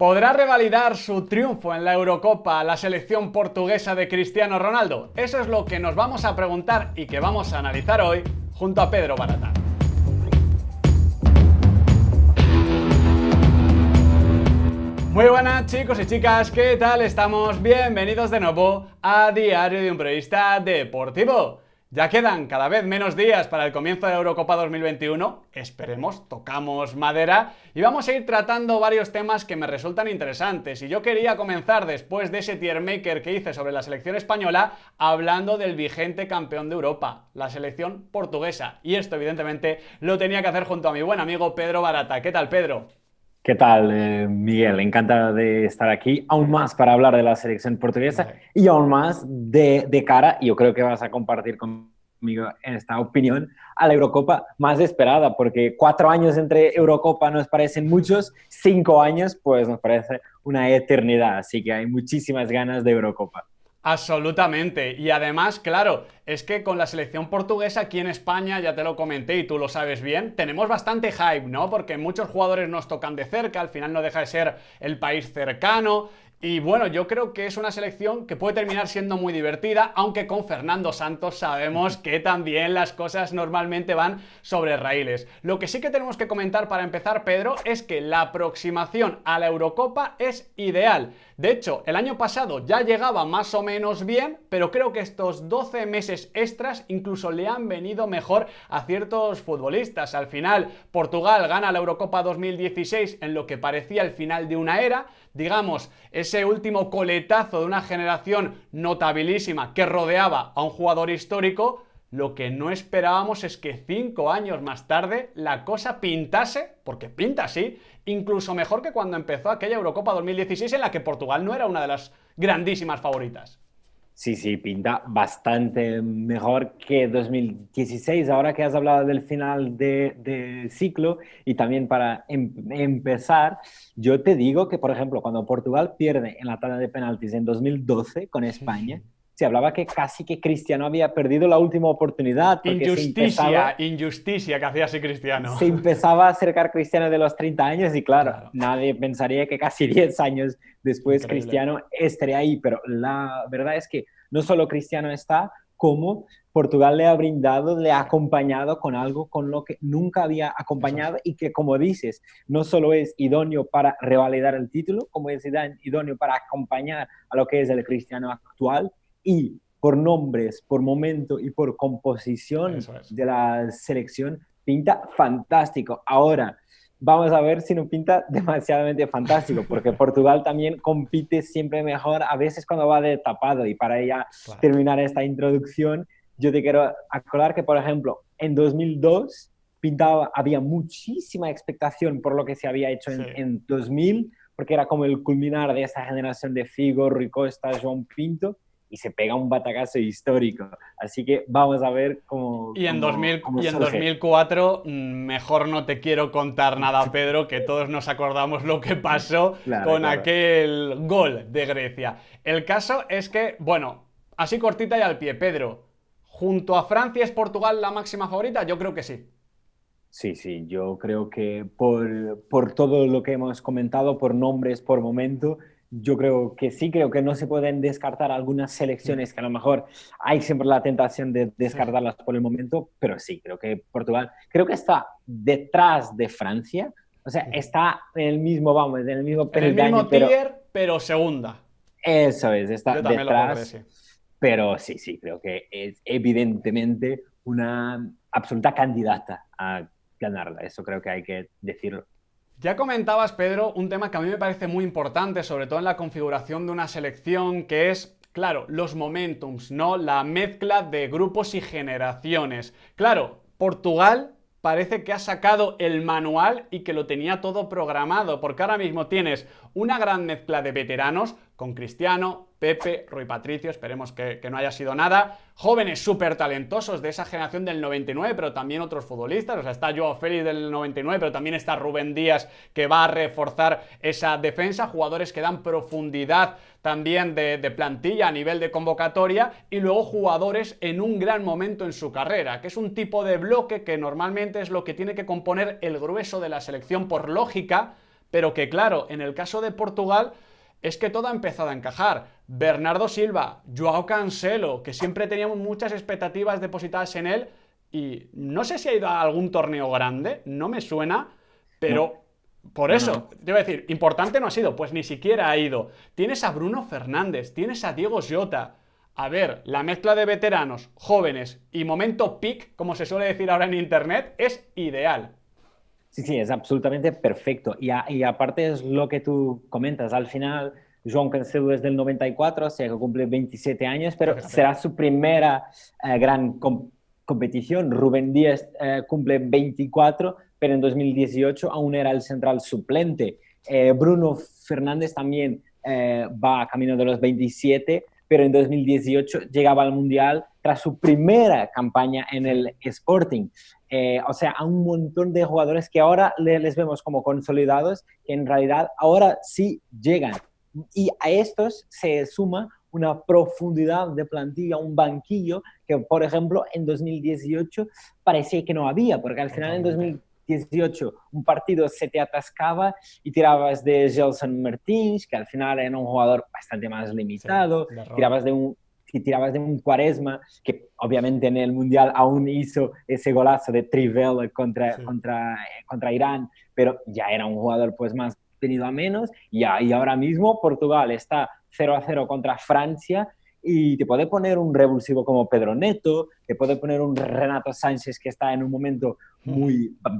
¿Podrá revalidar su triunfo en la Eurocopa la selección portuguesa de Cristiano Ronaldo? Eso es lo que nos vamos a preguntar y que vamos a analizar hoy junto a Pedro Barata. Muy buenas chicos y chicas, ¿qué tal estamos? Bienvenidos de nuevo a Diario de un Periodista Deportivo. Ya quedan cada vez menos días para el comienzo de la Eurocopa 2021, esperemos, tocamos madera, y vamos a ir tratando varios temas que me resultan interesantes. Y yo quería comenzar después de ese tier maker que hice sobre la selección española, hablando del vigente campeón de Europa, la selección portuguesa. Y esto evidentemente lo tenía que hacer junto a mi buen amigo Pedro Barata. ¿Qué tal, Pedro? ¿Qué tal, Miguel? Encantado de estar aquí, aún más para hablar de la selección portuguesa Vale. y aún más de cara, y yo creo que vas a compartir conmigo en esta opinión, a la Eurocopa más esperada, porque 4 años entre Eurocopa nos parecen muchos, 5 años pues nos parece una eternidad, así que hay muchísimas ganas de Eurocopa. Absolutamente. Y además, claro, es que con la selección portuguesa aquí en España, ya te lo comenté y tú lo sabes bien, tenemos bastante hype, ¿no? Porque muchos jugadores nos tocan de cerca, al final no deja de ser el país cercano. Y bueno, yo creo que es una selección que puede terminar siendo muy divertida, aunque con Fernando Santos sabemos que también las cosas normalmente van sobre raíles. Lo que sí que tenemos que comentar para empezar, Pedro, es que la aproximación a la Eurocopa es ideal. De hecho, el año pasado ya llegaba más o menos bien, pero creo que estos 12 meses extras incluso le han venido mejor a ciertos futbolistas. Al final, Portugal gana la Eurocopa 2016 en lo que parecía el final de una era, digamos, ese último coletazo de una generación notabilísima que rodeaba a un jugador histórico. Lo que no esperábamos es que 5 años más tarde la cosa pintase, porque pinta así, incluso mejor que cuando empezó aquella Eurocopa 2016 en la que Portugal no era una de las grandísimas favoritas. Sí, sí, pinta bastante mejor que 2016. Ahora que has hablado del final de ciclo y también para empezar, yo te digo que, por ejemplo, cuando Portugal pierde en la tanda de penaltis en 2012 con España, se hablaba que casi que Cristiano había perdido la última oportunidad porque Injusticia, injusticia que hacía así Cristiano. se empezaba a acercar Cristiano de los 30 años y claro, Claro, nadie pensaría que casi 10 años después increíble. Cristiano estaría ahí, pero la verdad es que no solo Cristiano está, como Portugal le ha brindado, le ha acompañado con algo con lo que nunca había Eso es. acompañado y que, como dices, no solo es idóneo para revalidar el título, como es idóneo para acompañar a lo que es el Cristiano actual y por nombres, por momento y por composición Eso es. de la selección, pinta fantástico. Ahora, vamos a ver si no pinta demasiadamente fantástico, porque Portugal también compite siempre mejor, a veces cuando va de tapado. Y para ya Claro. terminar esta introducción, yo te quiero acordar que, por ejemplo, en 2002 pintaba, había muchísima expectación por lo que se había hecho Sí. en 2000, porque era como el culminar de esa generación de Figo, Rui Costa, João Pinto, y se pega un batacazo histórico. Así que vamos a ver Y en 2000 cómo y en surge. 2004, mejor no te quiero contar nada, Pedro, que todos nos acordamos lo que pasó Claro, con claro. aquel gol de Grecia. El caso es que, bueno, así cortita y al pie, Pedro, junto a Francia, ¿es Portugal la máxima favorita? Yo creo que sí. Sí, sí, yo creo que por todo lo que hemos comentado, por nombres, por momento, yo creo que sí, creo que no se pueden descartar algunas selecciones que a lo mejor hay siempre la tentación de Sí. descartarlas por el momento, pero sí, creo que Portugal, creo que está detrás de Francia, o sea, está en el mismo, vamos, en el mismo En el peldaño, mismo pero tier, pero segunda. eso es, está Yo también lo pondré, detrás, sí. pero sí, sí, creo que es evidentemente una absoluta candidata a ganarla. Eso creo que hay que decirlo. Ya comentabas, Pedro, un tema que a mí me parece muy importante, sobre todo en la configuración de una selección, que es, claro, los momentums, ¿no? La mezcla de grupos y generaciones. Claro, Portugal parece que ha sacado el manual y que lo tenía todo programado, porque ahora mismo tienes una gran mezcla de veteranos, con Cristiano, Pepe, Rui Patricio, esperemos que no haya sido nada, jóvenes súper talentosos de esa generación del 99, pero también otros futbolistas, o sea, está Joao Félix del 99, pero también está Rubén Díaz, que va a reforzar esa defensa, jugadores que dan profundidad también de plantilla a nivel de convocatoria, y luego jugadores en un gran momento en su carrera, que es un tipo de bloque que normalmente es lo que tiene que componer el grueso de la selección por lógica, pero que claro, en el caso de Portugal es que todo ha empezado a encajar. Bernardo Silva, Joao Cancelo, que siempre teníamos muchas expectativas depositadas en él, y no sé si ha ido a algún torneo grande, no me suena, pero... No, Por no, eso, no. te iba a decir, importante no ha sido, pues ni siquiera ha ido. Tienes a Bruno Fernández, tienes a Diego Jota. A ver, la mezcla de veteranos, jóvenes y momento peak, como se suele decir ahora en internet, es ideal. Sí, sí, es absolutamente perfecto. Y aparte es lo que tú comentas. Al final, João Cancelo es del 94, o sea que cumple 27 años, Que pero fíjate. será su primera gran competición. Rubén Díaz cumple 24, pero en 2018 aún era el central suplente. Bruno Fernández también va camino de los 27, pero en 2018 llegaba al Mundial tras su primera campaña en Sí. el Sporting. O sea, a un montón de jugadores que ahora les vemos como consolidados, que en realidad ahora sí llegan. Y a estos se suma una profundidad de plantilla, un banquillo que, por ejemplo, en 2018 parecía que no había, porque al final en Totalmente. 2018 un partido se te atascaba y tirabas de Gelson Martins, que al final era un jugador bastante más Sí, limitado, de rol. tirabas de un Quaresma, que obviamente en el Mundial aún hizo ese golazo de Trivela Sí. contra Irán, pero ya era un jugador pues más venido a menos, y ahora mismo Portugal está 0-0 contra Francia, y te puede poner un revulsivo como Pedro Neto, te puede poner un Renato Sánchez que está en un momento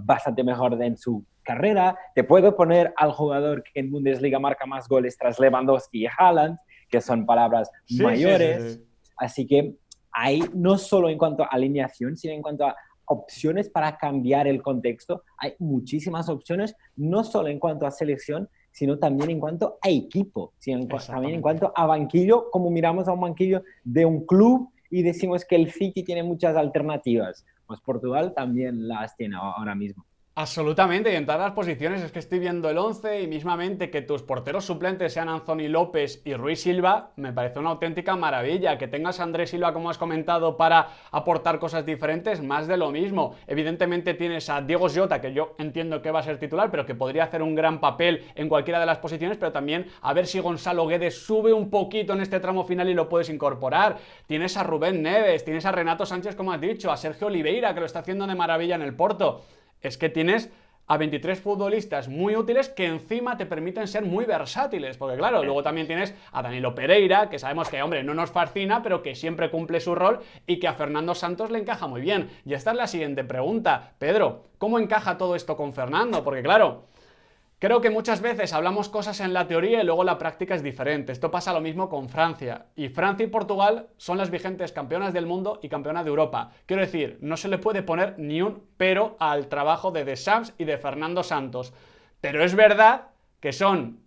bastante mejor en su carrera, te puede poner al jugador que en Bundesliga marca más goles tras Lewandowski y Haaland, que son palabras Sí, sí, sí, mayores. sí. Así que ahí no solo en cuanto a alineación, sino en cuanto a opciones para cambiar el contexto, hay muchísimas opciones, no solo en cuanto a selección, sino también en cuanto a equipo, sino también en Exactamente. cuanto a banquillo, como miramos a un banquillo de un club y decimos que el City tiene muchas alternativas. Pues Portugal también las tiene ahora mismo. Absolutamente, y en todas las posiciones es que estoy viendo el 11 y mismamente que tus porteros suplentes sean Anthony López y Ruiz Silva, me parece una auténtica maravilla. Que tengas a Andrés Silva, como has comentado, para aportar cosas diferentes, más de lo mismo. Evidentemente tienes a Diego Jota, que yo entiendo que va a ser titular, pero que podría hacer un gran papel en cualquiera de las posiciones, pero también a ver si Gonzalo Guedes sube un poquito en este tramo final y lo puedes incorporar. Tienes a Rubén Neves, tienes a Renato Sánchez, como has dicho, a Sergio Oliveira, que lo está haciendo de maravilla en el Porto. Es que tienes a 23 futbolistas muy útiles que encima te permiten ser muy versátiles, porque claro, luego también tienes a Danilo Pereira, que sabemos que, hombre, no nos fascina, pero que siempre cumple su rol, y que a Fernando Santos le encaja muy bien. Y esta es la siguiente pregunta. Pedro, ¿cómo encaja todo esto con Fernando? Porque claro, creo que muchas veces hablamos cosas en la teoría y luego la práctica es diferente. Esto pasa lo mismo con Francia. Y Francia y Portugal son las vigentes campeonas del mundo y campeonas de Europa. Quiero decir, no se le puede poner ni un pero al trabajo de Deschamps y de Fernando Santos. Pero es verdad que son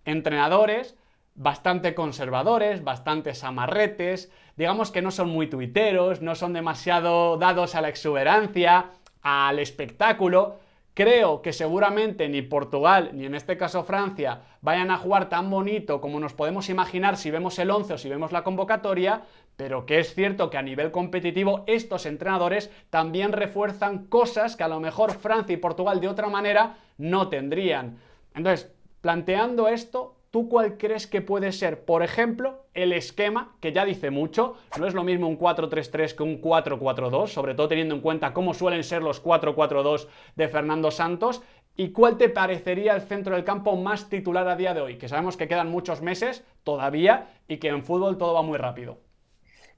entrenadores bastante conservadores, bastante amarretes, digamos que no son muy tuiteros, no son demasiado dados a la exuberancia, al espectáculo. Creo que seguramente ni Portugal, ni en este caso Francia, vayan a jugar tan bonito como nos podemos imaginar si vemos el 11 o si vemos la convocatoria, pero que es cierto que a nivel competitivo estos entrenadores también refuerzan cosas que a lo mejor Francia y Portugal de otra manera no tendrían. Entonces, planteando esto, ¿tú cuál crees que puede ser, por ejemplo, el esquema, que ya dice mucho? No es lo mismo un 4-3-3 que un 4-4-2, sobre todo teniendo en cuenta cómo suelen ser los 4-4-2 de Fernando Santos. ¿Y cuál te parecería el centro del campo más titular a día de hoy? Que sabemos que quedan muchos meses todavía y que en fútbol todo va muy rápido.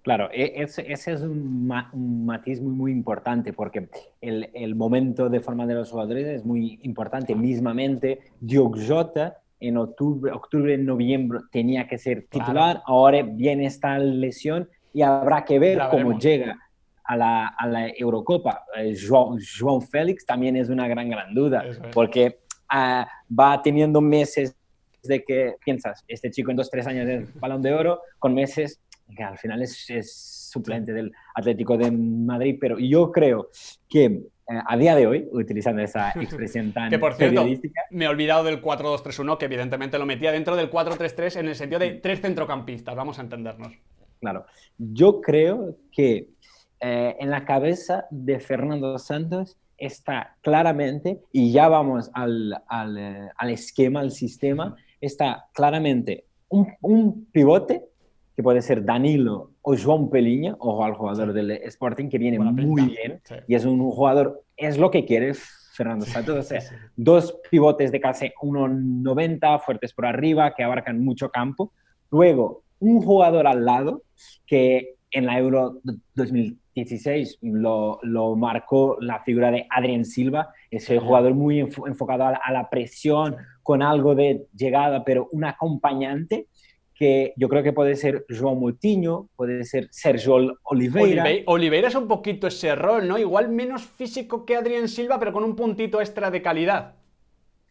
Claro, ese es un matiz muy, muy importante porque el momento de forma de los jugadores es muy importante. Claro, Mismamente, Diogo Jota en octubre, noviembre tenía que ser claro, titular, ahora viene esta lesión y habrá que ver ya cómo veremos. llega a la Eurocopa. João Félix también es una gran duda Eso es. porque va teniendo meses de que piensas, este chico en 2, 3 años es Balón de Oro, con meses que al final es Sí. suplente del Atlético de Madrid, pero yo creo que a día de hoy, utilizando esa expresión Que tan por cierto, periodística, me he olvidado del 4-2-3-1, que evidentemente lo metía dentro del 4-3-3 en el sentido de tres centrocampistas, vamos a entendernos. claro, yo creo que en la cabeza de Fernando Santos está claramente, y ya vamos al esquema, al sistema, está claramente un pivote, que puede ser Danilo o João Pelinha, o al jugador Sí. del Sporting, que viene Buena muy pinta. bien, Sí. y es un jugador, es lo que quiere Fernando Santos, o Sí, sea, sí. dos pivotes de casi 1,90, fuertes por arriba, que abarcan mucho campo. Luego, un jugador al lado, que en la Euro 2016 lo marcó la figura de Adrien Silva, ese Genial. jugador muy enfocado a la presión, Sí. con algo de llegada, pero un acompañante que yo creo que puede ser João Moutinho, puede ser Sergio Oliveira. Oliveira es un poquito ese rol, ¿no? Igual menos físico que Adrien Silva, pero con un puntito extra de calidad.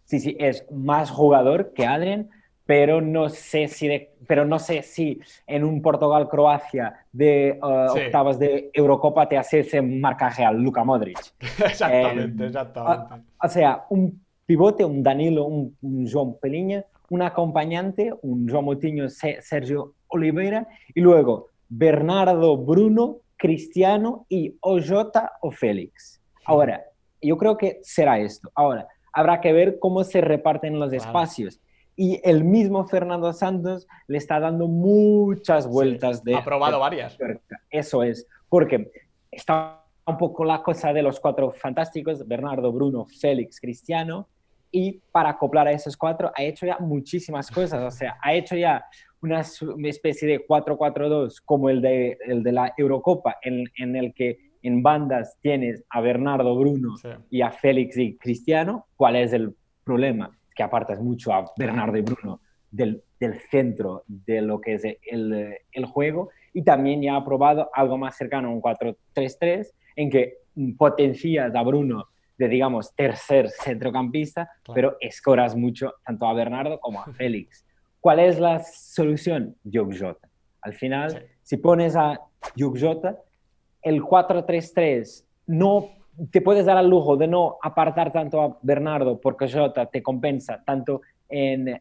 Sí, sí, es más jugador que Adrien, pero no sé si en un Portugal-Croacia de Sí, octavas de Eurocopa te hace ese marcaje a Luka Modric. Eh, exactamente, exactamente. o sea, un pivote, un Danilo, un João Pelinha, un acompañante, un João Moutinho, Sergio Oliveira, y luego Bernardo, Bruno, Cristiano y o Jota o Félix. Ahora, yo creo que será esto. Ahora, habrá que ver cómo se reparten los Claro. espacios. Y el mismo Fernando Santos le está dando muchas Sí, vueltas ha probado varias. Eso es, porque está un poco la cosa de los cuatro fantásticos, Bernardo, Bruno, Félix, Cristiano, y para acoplar a esos cuatro ha hecho ya muchísimas cosas, o sea, ha hecho ya una especie de 4-4-2 como el de la Eurocopa, en el que en bandas tienes a Bernardo, Bruno Sí, y a Félix y Cristiano. ¿Cuál es el problema? Que apartas mucho a Bernardo claro. y Bruno del centro de lo que es el juego, y también ya ha probado algo más cercano a un 4-3-3 en que potencias a Bruno de, digamos, tercer centrocampista, Claro. pero escoras mucho tanto a Bernardo como a Félix. ¿Cuál es la solución? Diogo Jota. Al Sí, final, si pones a Diogo Jota, el 4-3-3 no te puedes dar al lujo de no apartar tanto a Bernardo, porque Jota te compensa tanto en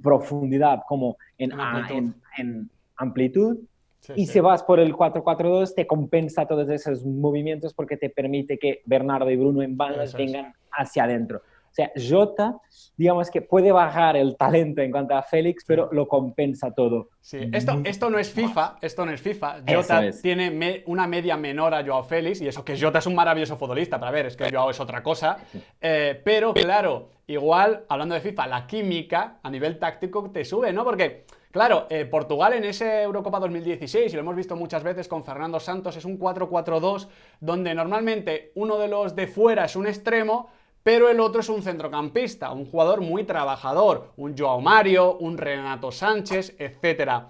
profundidad como en amplitud. en amplitud. Sí, Y sí. si vas por el 4-4-2, te compensa todos esos movimientos porque te permite que Bernardo y Bruno en bandas Eso es. vengan hacia adentro. O sea, Jota, digamos que puede bajar el talento en cuanto a Félix, Sí. pero lo compensa todo. Sí, esto no es Más. FIFA, esto no es FIFA. Eso Jota es. tiene una media menor a Joao Félix, y eso que Jota es un maravilloso futbolista, pero a ver, es que Joao es otra cosa. Pero claro, igual, hablando de FIFA, la química a nivel táctico te sube, ¿no? Porque, claro, Portugal en ese Eurocopa 2016, y lo hemos visto muchas veces con Fernando Santos, es un 4-4-2, donde normalmente uno de los de fuera es un extremo, pero el otro es un centrocampista, un jugador muy trabajador, un Joao Mario, un Renato Sánchez, etc.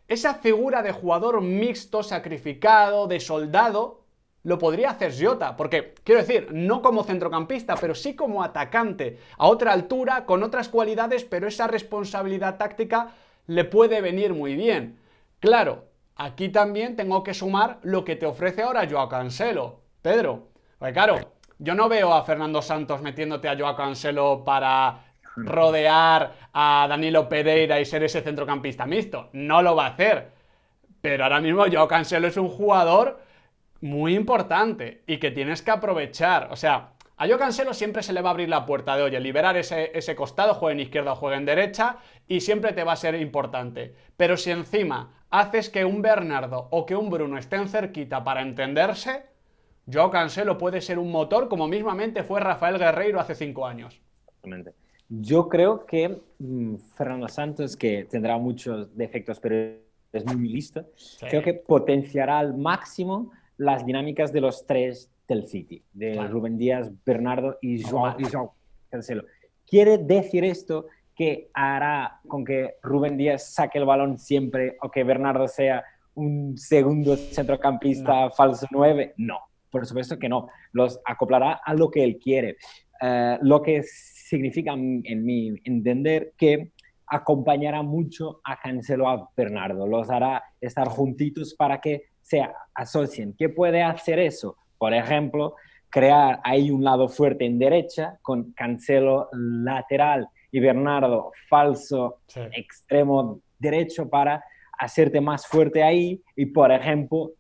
Esa figura de jugador mixto, sacrificado, de soldado, lo podría hacer Jota, porque, quiero decir, no como centrocampista, pero sí como atacante, a otra altura, con otras cualidades, pero esa responsabilidad táctica le puede venir muy bien. Claro, aquí también tengo que sumar lo que te ofrece ahora Joao Cancelo, Pedro, porque claro, yo no veo a Fernando Santos metiéndote a Joao Cancelo para rodear a Danilo Pereira y ser ese centrocampista mixto. No lo va a hacer. Pero ahora mismo Joao Cancelo es un jugador muy importante y que tienes que aprovechar. O sea, a Joao Cancelo siempre se le va a abrir la puerta de, oye, liberar ese costado, juegue en izquierda o juegue en derecha, y siempre te va a ser importante. Pero si encima haces que un Bernardo o que un Bruno estén cerquita para entenderse, Joao Cancelo puede ser un motor como mismamente fue Rafael Guerreiro hace 5 años. Exactamente. Yo creo que Fernando Santos, que tendrá muchos defectos, pero es muy listo, Sí, creo que potenciará al máximo las dinámicas de los tres del City, de claro. Rubén Díaz, Bernardo y Algo mal. Joao Cancelo. ¿Quiere decir esto que hará con que Rubén Díaz saque el balón siempre o que Bernardo sea un segundo centrocampista No. falso 9? No, por supuesto que no. Los acoplará a lo que él quiere. Lo que significa, en mi entender, que acompañará mucho a Cancelo, a Bernardo, los hará estar juntitos para que se asocien. ¿Qué puede hacer eso? Por ejemplo, crear ahí un lado fuerte en derecha con Cancelo lateral y Bernardo falso Sí. extremo derecho para hacerte más fuerte ahí y por ejemplo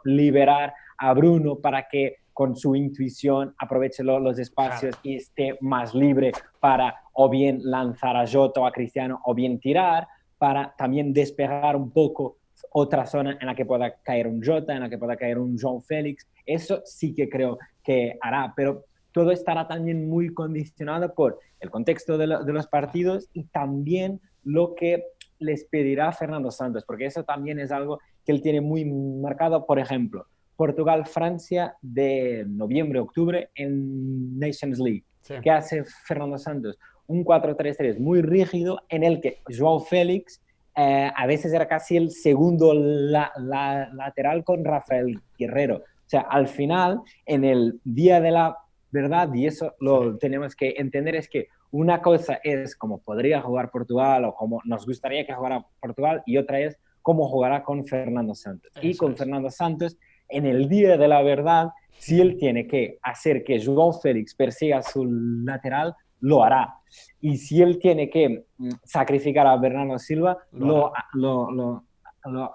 liberar a Bruno para que con su intuición aproveche los espacios Claro. y esté más libre para o bien lanzar a Jota o a Cristiano o bien tirar, para también despejar un poco otra zona en la que pueda caer un Jota, en la que pueda caer un João Félix. Eso sí que creo que hará, pero todo estará también muy condicionado por el contexto de los partidos y también lo que les pedirá Fernando Santos, porque eso también es algo que él tiene muy marcado. Por ejemplo, Portugal-Francia de noviembre-octubre en Nations League. Sí. ¿Qué hace Fernando Santos? Un 4-3-3 muy rígido en el que João Félix a veces era casi el segundo lateral con Rafael Guerrero. O sea, al final, en el día de la verdad, y eso lo tenemos que entender, es que una cosa es cómo podría jugar Portugal o cómo nos gustaría que jugara Portugal, y otra es cómo jugará con Fernando Santos. Y con Fernando Santos, en el día de la verdad, si él tiene que hacer que João Félix persiga su lateral, lo hará. Y si él tiene que sacrificar a Bernardo Silva, lo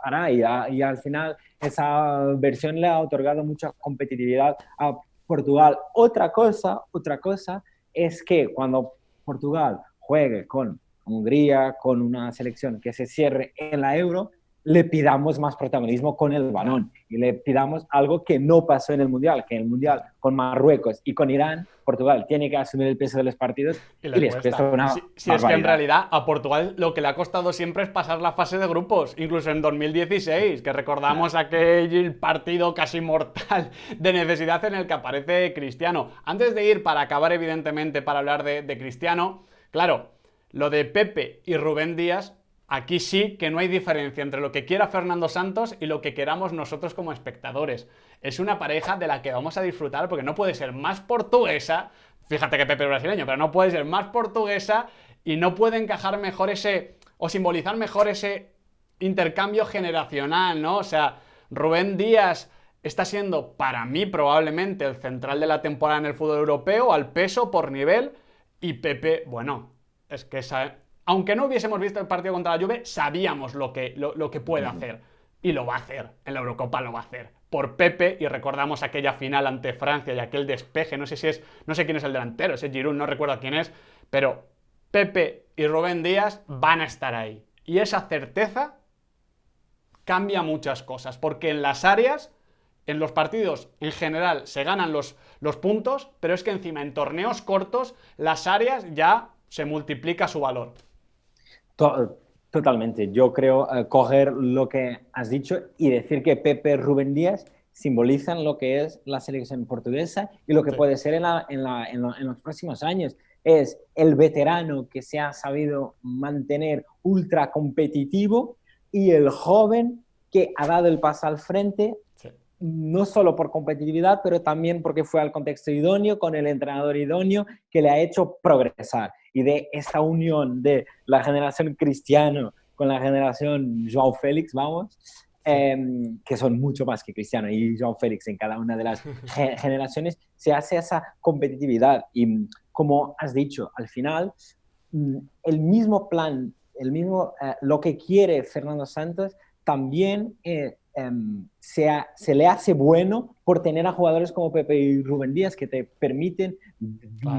hará. Y al final esa versión le ha otorgado mucha competitividad a Portugal. Otra cosa es que cuando Portugal juegue con Hungría, con una selección que se cierre en la Euro, le pidamos más protagonismo con el balón y le pidamos algo que no pasó en el Mundial, que en el Mundial con Marruecos y con Irán, Portugal tiene que asumir el peso de los partidos y les cuesta una si es que en realidad a Portugal lo que le ha costado siempre es pasar la fase de grupos, incluso en 2016, que recordamos aquel partido casi mortal de necesidad en el que aparece Cristiano. Antes de ir, para acabar evidentemente, para hablar de Cristiano, claro, lo de Pepe y Rubén Díaz, aquí sí que no hay diferencia entre lo que quiera Fernando Santos y lo que queramos nosotros como espectadores. Es una pareja de la que vamos a disfrutar porque no puede ser más portuguesa, fíjate que Pepe es brasileño, pero no puede ser más portuguesa y no puede encajar mejor o simbolizar mejor ese intercambio generacional, ¿no? O sea, Rubén Díaz está siendo para mí probablemente el central de la temporada en el fútbol europeo, al peso, por nivel, y Pepe, bueno, es que aunque no hubiésemos visto el partido contra la Juve, sabíamos lo que puede hacer. Y lo va a hacer. En la Eurocopa lo va a hacer. Por Pepe, y recordamos aquella final ante Francia y aquel despeje, no sé quién es el delantero, ese Giroud, no recuerdo quién es, pero Pepe y Rubén Díaz van a estar ahí. Y esa certeza cambia muchas cosas, porque en las áreas, en los partidos en general se ganan los puntos, pero es que encima en torneos cortos las áreas ya se multiplica su valor. Totalmente. Yo creo coger lo que has dicho y decir que Pepe, Rubén Díaz simbolizan lo que es la selección portuguesa y lo que puede ser en los próximos años. Es el veterano que se ha sabido mantener ultra competitivo y el joven que ha dado el paso al frente, no solo por competitividad, pero también porque fue al contexto idóneo, con el entrenador idóneo, que le ha hecho progresar. Y de esta unión de la generación Cristiano con la generación João Félix, que son mucho más que Cristiano y João Félix en cada una de las generaciones, se hace esa competitividad. Y como has dicho, al final, el mismo plan, lo que quiere Fernando Santos, también se le hace bueno por tener a jugadores como Pepe y Rubén Díaz que te permiten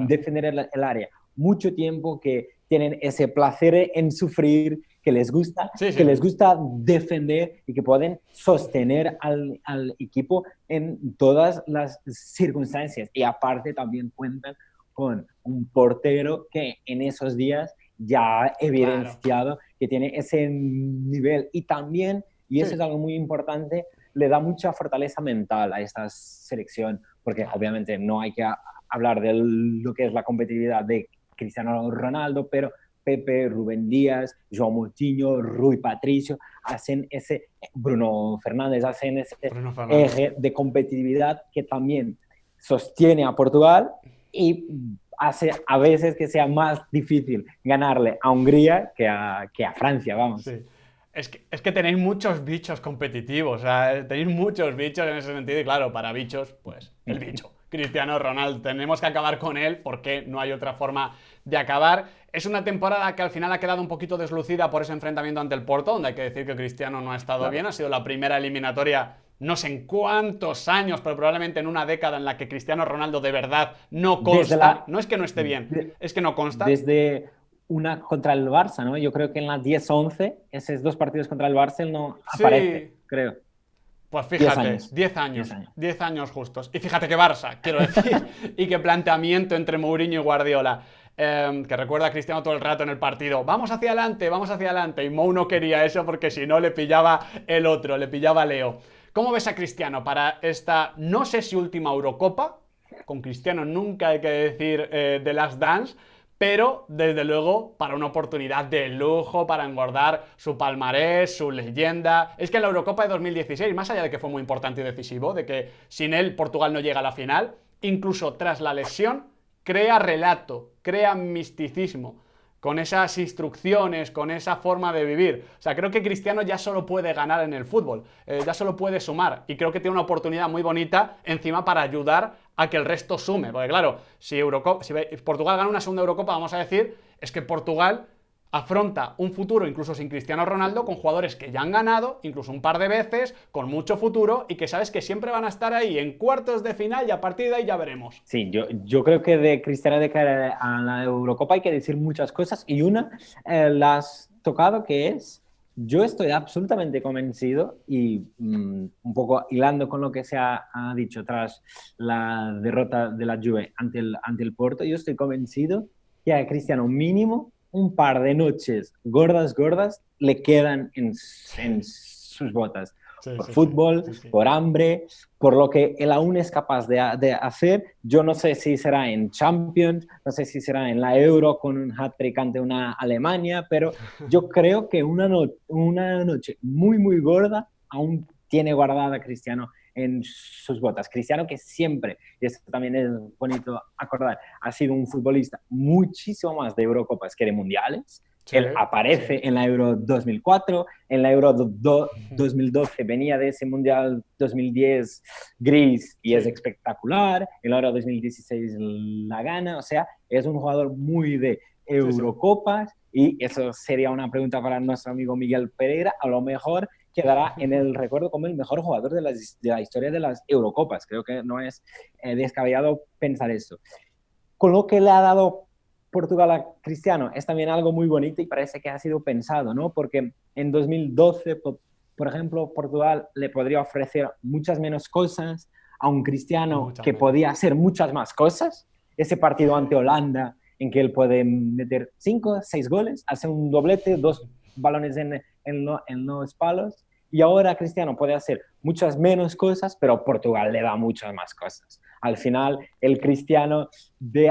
defender el área. Mucho tiempo que tienen ese placer en sufrir, que les gusta, que les gusta defender y que pueden sostener al equipo en todas las circunstancias. Y aparte también cuentan con un portero que en esos días ya ha evidenciado que tiene ese nivel. Y también, y eso es algo muy importante, le da mucha fortaleza mental a esta selección, porque obviamente no hay que hablar de lo que es la competitividad de Cristiano Ronaldo, pero Pepe, Rubén Díaz, João Moutinho, Rui Patricio, hacen Bruno Fernández, hacen ese eje de competitividad que también sostiene a Portugal y hace a veces que sea más difícil ganarle a Hungría que a Francia, vamos. Sí. Es que tenéis muchos bichos competitivos, o sea, tenéis muchos bichos en ese sentido y claro, para bichos, pues el bicho. Cristiano Ronaldo, tenemos que acabar con él porque no hay otra forma de acabar. Es una temporada que al final ha quedado un poquito deslucida por ese enfrentamiento ante el Porto, donde hay que decir que Cristiano no ha estado bien, ha sido la primera eliminatoria no sé en cuántos años, pero probablemente en una década en la que Cristiano Ronaldo de verdad no Desde consta, la, no es que no esté bien, de- es que no consta. desde una contra el Barça, ¿no? Yo creo que en la 10-11, esos dos partidos contra el Barça, él no aparece, Sí, creo. pues 10 fíjate, años. 10 10 años, años. 10 años justos. Y fíjate qué Barça, quiero decir, y qué planteamiento entre Mourinho y Guardiola. Que recuerda a Cristiano todo el rato en el partido, vamos hacia adelante, y Mou no quería eso porque si no le pillaba el otro, le pillaba Leo. ¿Cómo ves a Cristiano para esta, no sé si última Eurocopa? Con Cristiano nunca hay que decir The Last Dance, pero desde luego para una oportunidad de lujo, para engordar su palmarés, su leyenda. Es que en la Eurocopa de 2016, más allá de que fue muy importante y decisivo, de que sin él Portugal no llega a la final, incluso tras la lesión, crea relato, crea misticismo, con esas instrucciones, con esa forma de vivir. O sea, creo que Cristiano ya solo puede ganar en el fútbol, ya solo puede sumar, y creo que tiene una oportunidad muy bonita encima para ayudar a que el resto sume, porque claro, si Portugal gana una segunda Eurocopa, vamos a decir, es que Portugal afronta un futuro incluso sin Cristiano Ronaldo con jugadores que ya han ganado, incluso un par de veces, con mucho futuro y que sabes que siempre van a estar ahí en cuartos de final y a partir de ahí ya veremos. Sí, yo creo que de Cristiano de cara a la Eurocopa hay que decir muchas cosas y una la has tocado que es, yo estoy absolutamente convencido y un poco hilando con lo que ha dicho tras la derrota de la Juve ante el Porto, yo estoy convencido que a Cristiano mínimo un par de noches gordas le quedan en sus botas. Sí, Por sí, sí, fútbol, sí, sí. por hambre, por lo que él aún es capaz de hacer. Yo no sé si será en Champions, no sé si será en la Euro con un hat-trick ante una Alemania, pero yo creo que una noche muy gorda aún tiene guardada Cristiano en sus botas. Cristiano que siempre, y esto también es bonito acordar, ha sido un futbolista muchísimo más de Eurocopas que de Mundiales. Sí, Él aparece sí. en la Euro 2004, en la Euro 2012 venía de ese Mundial 2010 gris y es Sí. espectacular, en la Euro 2016 la gana, o sea, es un jugador muy de Sí, sí. Eurocopas y eso sería una pregunta para nuestro amigo Miguel Pereira, a lo mejor quedará en el recuerdo como el mejor jugador de la historia de las Eurocopas, creo que no es descabellado pensar eso. Con lo que le ha dado Portugal a Cristiano es también algo muy bonito y parece que ha sido pensado, ¿no? Porque en 2012, por ejemplo, Portugal le podría ofrecer muchas menos cosas a un Cristiano Muchas que menos. podía hacer muchas más cosas. Ese partido ante Holanda en que él puede meter 5, 6 goles, hace un doblete, 2 balones en los palos. Y ahora Cristiano puede hacer muchas menos cosas, pero Portugal le da muchas más cosas. Al final, el Cristiano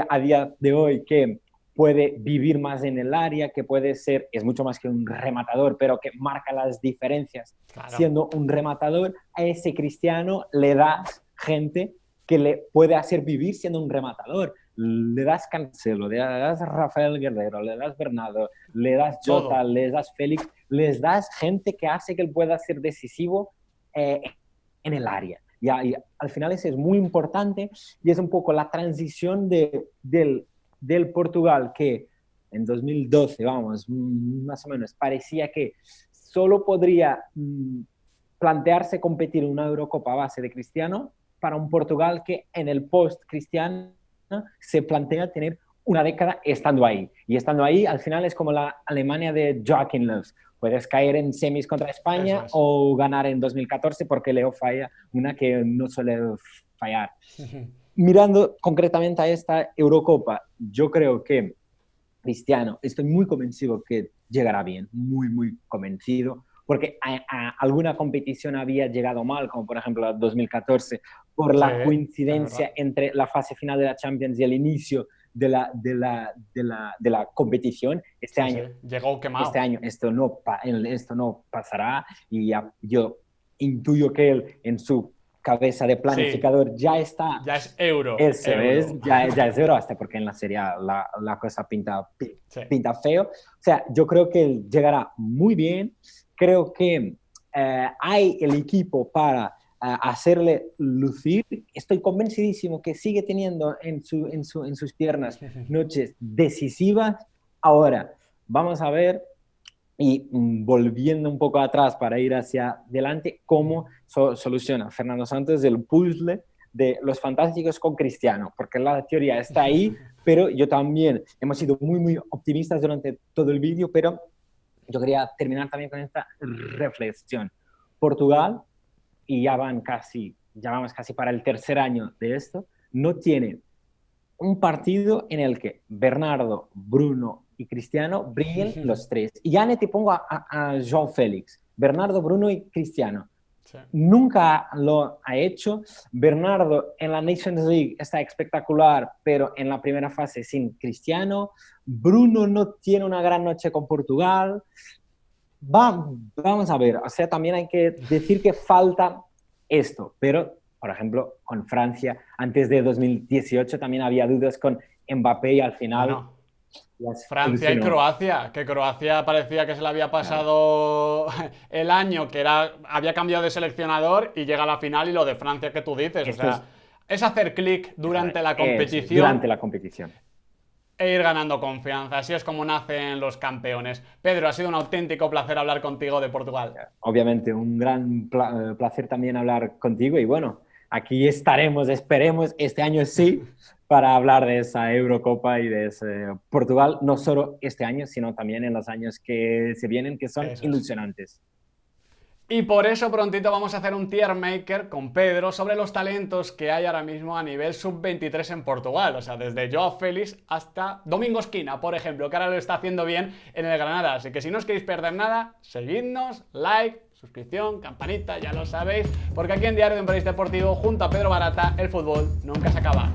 a día de hoy que puede vivir más en el área, que puede ser, es mucho más que un rematador, pero que marca las diferencias. Claro. Siendo un rematador, a ese Cristiano le das gente que le puede hacer vivir siendo un rematador. Le das Cancelo, le das Rafael Guerrero, le das Bernardo, le das Jota, Todo. le das Félix, les das gente que hace que él pueda ser decisivo en el área. Y al final eso es muy importante y es un poco la transición del Portugal que en 2012, vamos, más o menos, parecía que solo podría plantearse competir en una Eurocopa a base de Cristiano para un Portugal que en el post-Cristiano se plantea tener una década estando ahí. Y estando ahí, al final es como la Alemania de Joachim Löw. Puedes caer en semis contra Eso España es. o ganar en 2014 porque Leo falla una que no suele fallar. Mirando concretamente a esta Eurocopa, yo creo que Cristiano, estoy muy convencido que llegará bien, muy convencido, porque a alguna competición había llegado mal, como por ejemplo la 2014, por Sí, la es coincidencia verdad. entre la fase final de la Champions y el inicio de la competición. Sí, sí. Llegó Este quemado. año esto no pasará y yo intuyo que él en su cabeza de Sí, planificador ya está. ya es euro. Eso es, Euro. ya es cero, hasta porque en la serie la cosa Sí. pinta feo. O sea, yo creo que él llegará muy bien. Creo que hay el equipo para hacerle lucir. Estoy convencidísimo que sigue teniendo en sus piernas noches decisivas. Ahora, vamos a ver Y volviendo un poco atrás para ir hacia adelante, ¿cómo soluciona Fernando Santos el puzzle de los fantásticos con Cristiano? Porque la teoría está ahí, pero yo también hemos sido muy, muy optimistas durante todo el vídeo, pero yo quería terminar también con esta reflexión. Portugal, y ya vamos casi para el tercer año de esto, no tiene un partido en el que Bernardo, Bruno y Cristiano brillen los tres. Y ya no te pongo a João Félix, Bernardo, Bruno y Cristiano. Sí. Nunca lo ha hecho. Bernardo en la Nations League está espectacular, pero en la primera fase sin Cristiano. Bruno no tiene una gran noche con Portugal. Vamos a ver, o sea, también hay que decir que falta esto, pero, por ejemplo, con Francia, antes de 2018 también había dudas con Mbappé y al final... Bueno, Francia y Croacia, que Croacia parecía que se le había pasado el año, que había cambiado de seleccionador y llega a la final y lo de Francia que tú dices, o sea, es hacer clic durante la competición. Durante la competición. E ir ganando confianza. Así es como nacen los campeones. Pedro, ha sido un auténtico placer hablar contigo de Portugal. Obviamente, un gran placer también hablar contigo. Y bueno, aquí estaremos, esperemos, este año sí, para hablar de esa Eurocopa y de ese Portugal, no solo este año, sino también en los años que se vienen, que son ilusionantes. Y por eso prontito vamos a hacer un tier maker con Pedro sobre los talentos que hay ahora mismo a nivel sub-23 en Portugal. O sea, desde João Félix hasta Domingo Esquina, por ejemplo, que ahora lo está haciendo bien en el Granada. Así que si no os queréis perder nada, seguidnos, like, suscripción, campanita, ya lo sabéis. Porque aquí en Diario de un Periodista Deportivo, junto a Pedro Barata, el fútbol nunca se acaba.